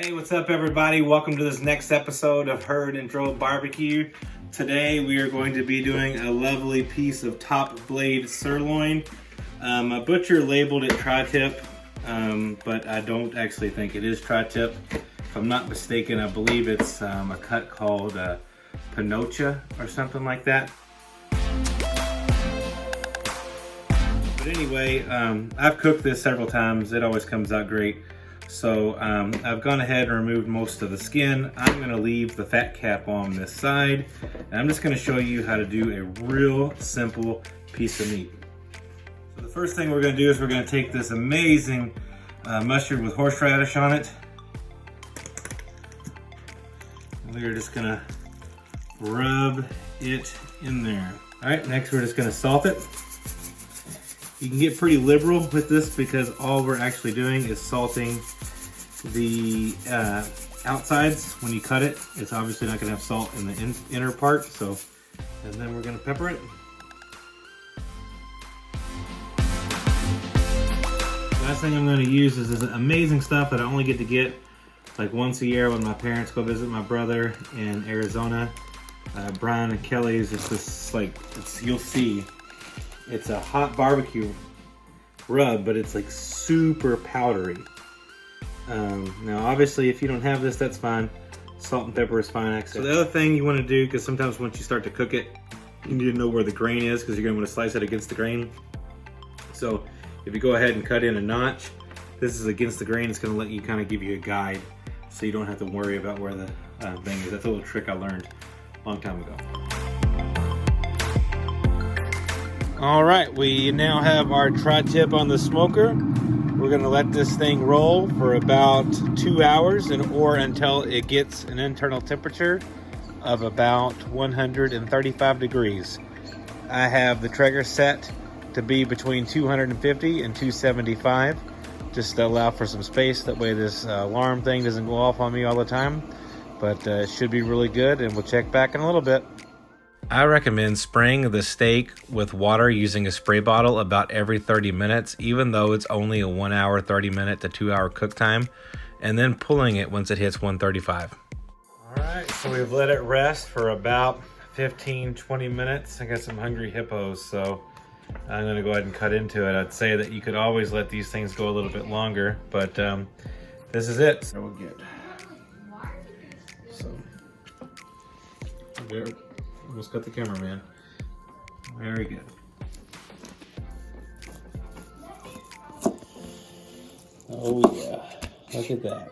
Hey, what's up everybody? Welcome to this next episode of Herd and Drove Barbecue. Today we are going to be doing a lovely piece of top blade sirloin. A butcher labeled it tri-tip, but I don't actually think it is tri-tip. If I'm not mistaken, I believe it's a cut called Pinocha or something like that. But anyway, I've cooked this several times. It always comes out great. So I've gone ahead and removed most of the skin. I'm going to leave the fat cap on this side. And I'm just going to show you how to do a real simple piece of meat. So the first thing we're going to do is we're going to take this amazing mustard with horseradish on it. We're just going to rub it in there. All right, next we're just going to salt it. You can get pretty liberal with this because all we're actually doing is salting the outsides when you cut it. It's obviously not going to have salt in the inner part, so, and then we're going to pepper it. Last thing I'm going to use is this amazing stuff that I only get to get like once a year when my parents go visit my brother in Arizona. Brian and Kelly's. It's this like, you'll see. It's a hot barbecue rub, but it's like super powdery. Now obviously if you don't have this, that's fine. Salt and pepper is fine. So the other thing you want to do, because sometimes once you start to cook it, you need to know where the grain is because you're going to want to slice it against the grain. So if you go ahead and cut in a notch, this is against the grain. It's going to let you kind of give you a guide so you don't have to worry about where the thing is. That's a little trick I learned a long time ago. All right, we now have our tri-tip on the smoker. We're gonna let this thing roll for about 2 hours or until it gets an internal temperature of about 135 degrees. I have the Traeger set to be between 250 and 275, just to allow for some space. That way this alarm thing doesn't go off on me all the time. But it should be really good, and we'll check back in a little bit. I recommend spraying the steak with water using a spray bottle about every 30 minutes, even though it's only a 1 hour, 30 minute to 2 hour cook time, and then pulling it once it hits 135. All right, so we've let it rest for about 15-20 minutes. I got some hungry hippos, so I'm gonna go ahead and cut into it. I'd say that you could always let these things go a little bit longer, but this is it. So we'll get. So there. Almost cut the camera, man. Very good. Oh yeah, look at that.